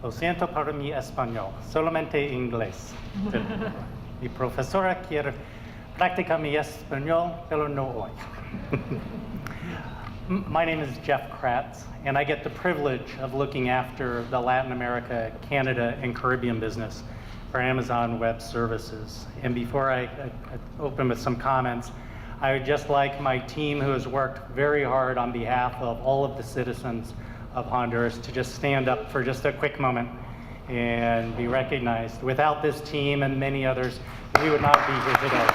Lo siento por mi español, solamente inglés. Mi profesora quiere practicar mi español, pero no hoy. My name is Jeff Kratz, and I get the privilege of looking after the Latin America, Canada, and Caribbean business for Amazon Web Services. And before I open with some comments, I would just like my team, who has worked very hard on behalf of all of the citizens of Honduras, to just stand up for just a quick moment and be recognized. Without this team and many others, we would not be here today.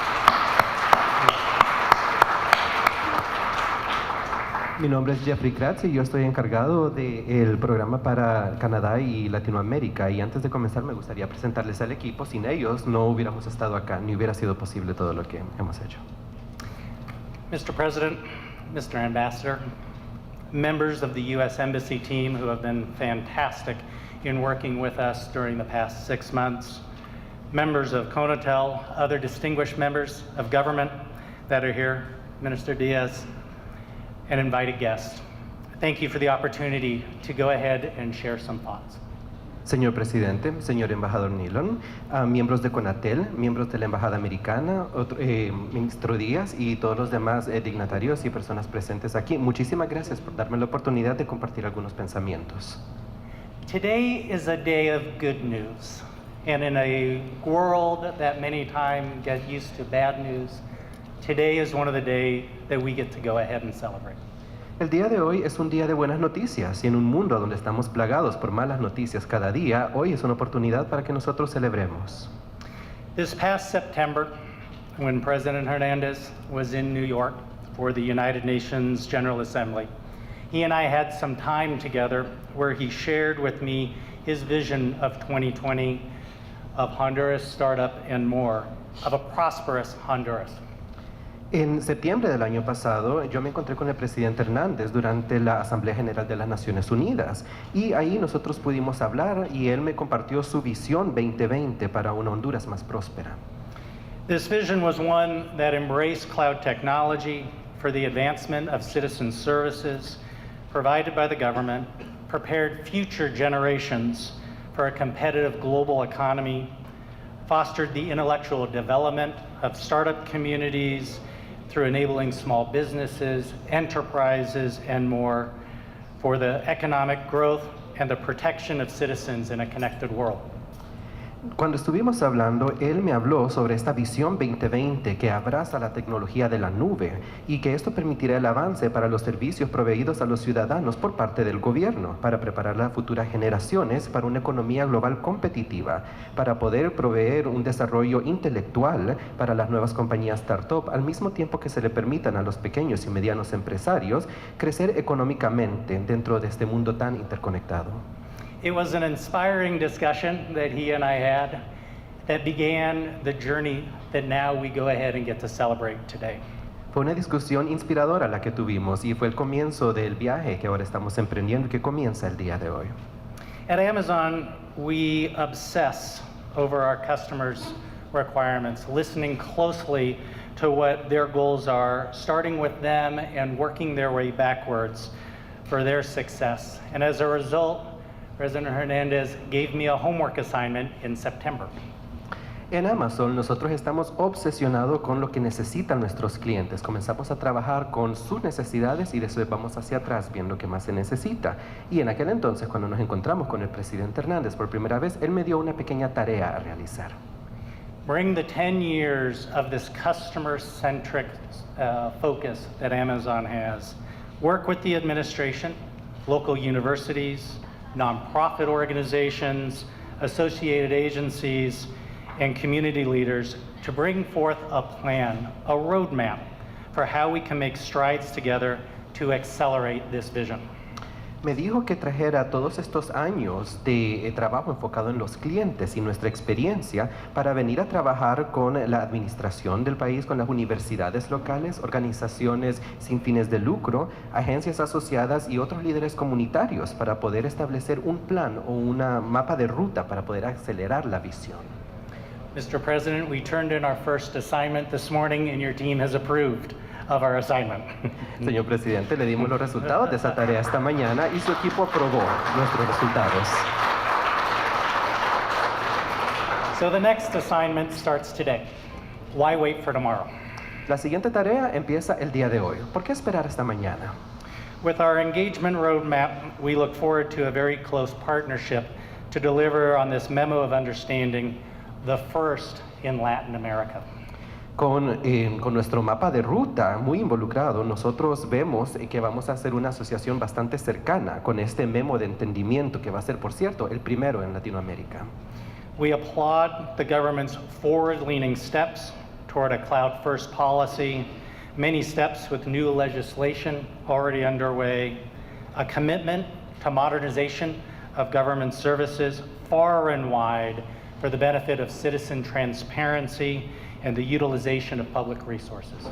Mi nombre es Jeffrey Kratz y yo estoy encargado del programa para Canadá y Latinoamérica. Y antes de comenzar me gustaría presentarles al equipo. Sin ellos no hubiéramos estado acá, ni hubiera sido posible todo lo que hemos hecho. Mr. President, Mr. Ambassador, members of the U.S. Embassy team who have been fantastic in working with us during the past 6 months, members of CONATEL, other distinguished members of government that are here, Minister Diaz, and invited guests. Thank you for the opportunity to go ahead and share some thoughts. Señor Presidente, señor Embajador Nilon, miembros de CONATEL, miembros de la Embajada Americana, Ministro Díaz y todos los demás dignatarios y personas presentes aquí, muchísimas gracias por darme la oportunidad de compartir algunos pensamientos. Today is a day of good news, and in a world that many times get used to bad news, today is one of the days that we get to go ahead and celebrate. El día de hoy es un día de buenas noticias y en un mundo donde estamos plagados por malas noticias cada día, hoy es una oportunidad para que nosotros celebremos. This past September, when President Hernandez was in New York for the United Nations General Assembly, he and I had some time together where he shared with me his vision of 2020, of Honduras startup and more, of a prosperous Honduras. En septiembre del año pasado, yo me encontré con el presidente Hernández durante la Asamblea General de las Naciones Unidas y ahí nosotros pudimos hablar y él me compartió su visión 2020 para una Honduras más próspera. This vision was one that embraced cloud technology for the advancement of citizen services provided by the government, prepared future generations for a competitive global economy, fostered the intellectual development of startup communities through enabling small businesses, enterprises, and more for the economic growth and the protection of citizens in a connected world. Cuando estuvimos hablando, él me habló sobre esta visión 2020 que abraza la tecnología de la nube y que esto permitirá el avance para los servicios proveídos a los ciudadanos por parte del gobierno, para preparar a las futuras generaciones para una economía global competitiva, para poder proveer un desarrollo intelectual para las nuevas compañías startup, al mismo tiempo que se le permitan a los pequeños y medianos empresarios crecer económicamente dentro de este mundo tan interconectado. It was an inspiring discussion that he and I had that began the journey that now we go ahead and get to celebrate today. Fue una discusión inspiradora la que tuvimos y fue el comienzo del viaje que ahora estamos emprendiendo y que comienza el día de hoy. At Amazon, we obsess over our customers' requirements, listening closely to what their goals are, starting with them and working their way backwards for their success. And as a result, President Hernandez gave me a homework assignment in September. En Amazon nosotros estamos obsesionados con lo que necesitan nuestros clientes. Comenzamos a trabajar con sus necesidades y después vamos hacia atrás viendo qué más se necesita. Y en aquel entonces, cuando nos encontramos con el presidente Hernández por primera vez, él me dio una pequeña tarea a realizar. Bring the 10 years of this customer-centric focus that Amazon has. Work with the administration, local universities, nonprofit organizations, associated agencies, and community leaders to bring forth a plan, a roadmap for how we can make strides together to accelerate this vision. Me dijo que trajera todos estos años de trabajo enfocado en los clientes y nuestra experiencia para venir a trabajar con la administración del país, con las universidades locales, organizaciones sin fines de lucro, agencias asociadas y otros líderes comunitarios para poder establecer un plan o una mapa de ruta para poder acelerar la visión. Mr. President, we turned in our first assignment this morning and your team has approved of our assignment. Señor Presidente, le dimos los resultados de esa tarea esta mañana y su equipo aprobó nuestros resultados. So the next assignment starts today. Why wait for tomorrow? La siguiente tarea empieza el día de hoy. ¿Por qué esperar esta mañana? With our engagement roadmap, we look forward to a very close partnership to deliver on this memo of understanding, the first in Latin America. Con nuestro mapa de ruta muy involucrado, nosotros vemos que vamos a hacer una asociación bastante cercana con este memo de entendimiento que va a ser, por cierto, el primero en Latinoamérica. We applaud the government's forward-leaning steps toward a cloud-first policy, many steps with new legislation already underway, a commitment to modernization of government services far and wide for the benefit of citizen transparency and the utilization of public resources.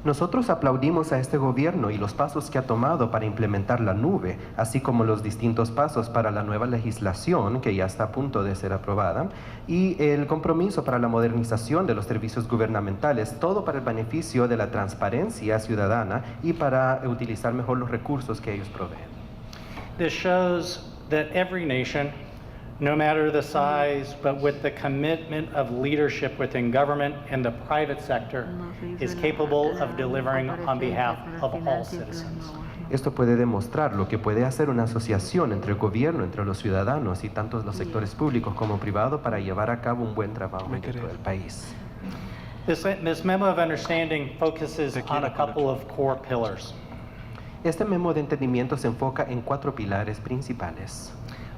Nosotros aplaudimos a este gobierno y los pasos que ha tomado para implementar la nube, así como los distintos pasos para la nueva legislación que ya está a punto de ser aprobada, y el compromiso para la modernización de los servicios gubernamentales, todo para el beneficio de la transparencia ciudadana y para utilizar mejor los recursos que ellos proveen. This shows that every nation, no matter the size, but with the commitment of leadership within government and the private sector, is capable of delivering on behalf of all citizens. Esto puede demostrar lo que puede hacer una asociación entre el gobierno, entre los ciudadanos y tanto los sectores públicos como privados para llevar a cabo un buen trabajo dentro del país. This memo of understanding focuses on a couple of core pillars. Este memo de entendimiento se enfoca en 4 pilares principales.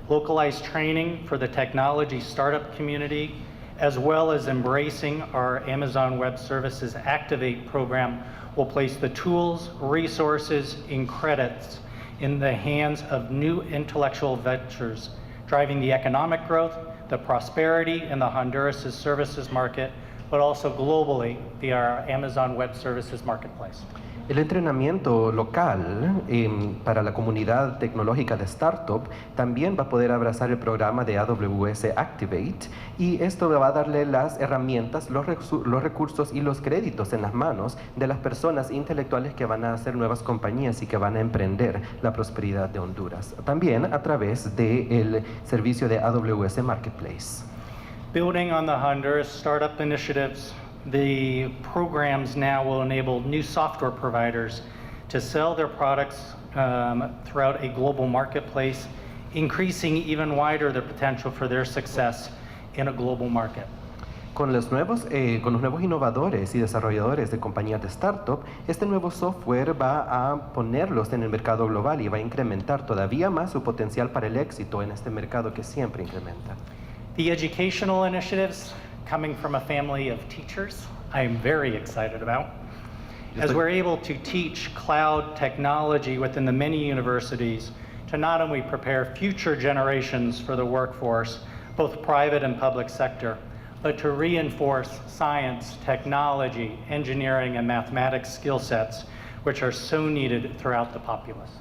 Localized training for the technology startup community, as well as embracing our Amazon Web Services Activate program, will place the tools, resources, and credits in the hands of new intellectual ventures, driving the economic growth, the prosperity in the Honduras services market, but also globally via our Amazon Web Services Marketplace. El entrenamiento local para la comunidad tecnológica de startup también va a poder abrazar el programa de AWS Activate y esto va a darle las herramientas, los recursos y los créditos en las manos de las personas intelectuales que van a hacer nuevas compañías y que van a emprender la prosperidad de Honduras. También a través del servicio de AWS Marketplace. Building on the Honduras startup initiatives, the programs now will enable new software providers to sell their products throughout a global marketplace, increasing even wider the potential for their success in a global market. Con los nuevos innovadores y desarrolladores de compañías de startup, este nuevo software va a ponerlos en el mercado global y va a incrementar todavía más su potencial para el éxito en este mercado que siempre incrementa. The educational initiatives coming from a family of teachers, I am very excited about. As we're able to teach cloud technology within the many universities to not only prepare future generations for the workforce, both private and public sector, but to reinforce science, technology, engineering, and mathematics skill sets, which are so needed throughout the populace.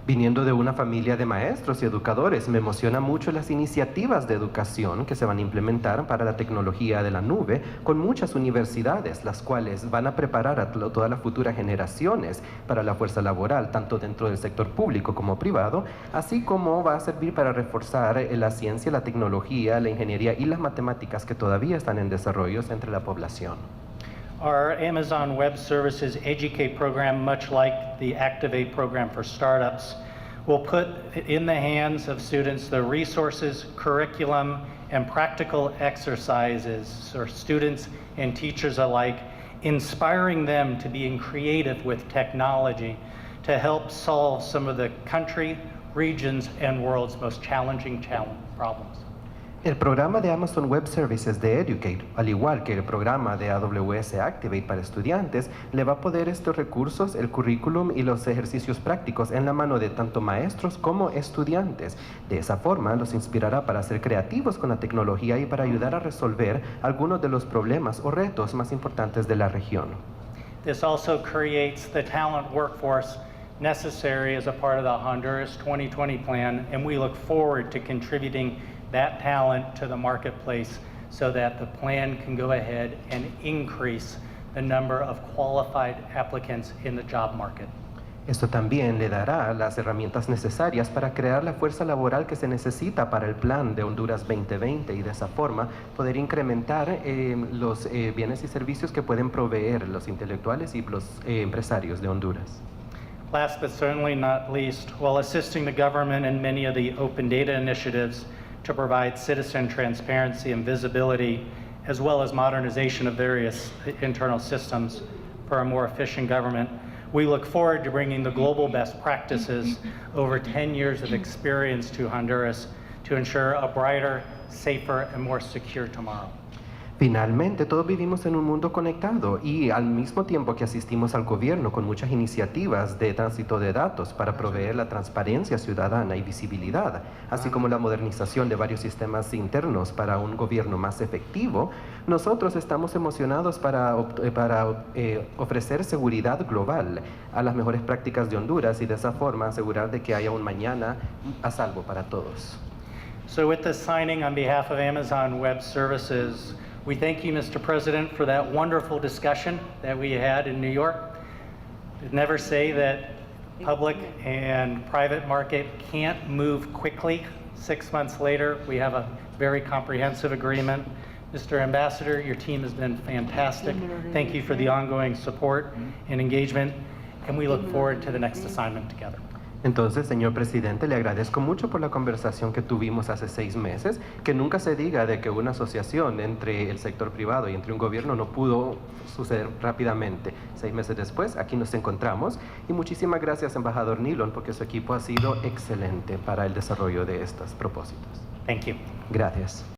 Viniendo de una familia de maestros y educadores, me emociona mucho las iniciativas de educación que se van a implementar para la tecnología de la nube con muchas universidades, las cuales van a preparar a todas las futuras generaciones para la fuerza laboral, tanto dentro del sector público como privado, así como va a servir para reforzar la ciencia, la tecnología, la ingeniería y las matemáticas que todavía están en desarrollo entre la población. Our Amazon Web Services Educate program, much like the Activate program for startups, will put in the hands of students the resources, curriculum, and practical exercises for students and teachers alike, inspiring them to be creative with technology to help solve some of the country, regions, and world's most challenging problems. El programa de Amazon Web Services de Educate, al igual que el programa de AWS Activate para estudiantes, le va a poner estos recursos, el currículum y los ejercicios prácticos en la mano de tanto maestros como estudiantes. De esa forma, los inspirará para ser creativos con la tecnología y para ayudar a resolver algunos de los problemas o retos más importantes de la región. This also creates the talent workforce necessary as a part of the Honduras 2020 plan, and we look forward to contributing that talent to the marketplace so that the plan can go ahead and increase the number of qualified applicants in the job market. Esto también le dará las herramientas necesarias para crear la fuerza laboral que se necesita para el plan de Honduras 2020 y de esa forma poder incrementar los bienes y servicios que pueden proveer los intelectuales y los empresarios de Honduras. Last but certainly not least, while assisting the government in many of the open data initiatives to provide citizen transparency and visibility, as well as modernization of various internal systems for a more efficient government, we look forward to bringing the global best practices over 10 years of experience to Honduras to ensure a brighter, safer, and more secure tomorrow. Finalmente, todos vivimos en un mundo conectado y al mismo tiempo que asistimos al gobierno con muchas iniciativas de tránsito de datos para proveer la transparencia ciudadana y visibilidad, así como la modernización de varios sistemas internos para un gobierno más efectivo, nosotros estamos emocionados para ofrecer seguridad global a las mejores prácticas de Honduras y de esa forma asegurar de que haya un mañana a salvo para todos. So with this signing on behalf of Amazon Web Services, we thank you, Mr. President, for that wonderful discussion that we had in New York. Never say that public and private market can't move quickly. 6 months later, we have a very comprehensive agreement. Mr. Ambassador, your team has been fantastic. Thank you for the ongoing support and engagement, and we look forward to the next assignment together. Entonces, señor presidente, le agradezco mucho por la conversación que tuvimos hace 6 meses, que nunca se diga de que una asociación entre el sector privado y entre un gobierno no pudo suceder rápidamente. 6 meses después, aquí nos encontramos y muchísimas gracias, embajador Nilon, porque su equipo ha sido excelente para el desarrollo de estos propósitos. Thank you. Gracias.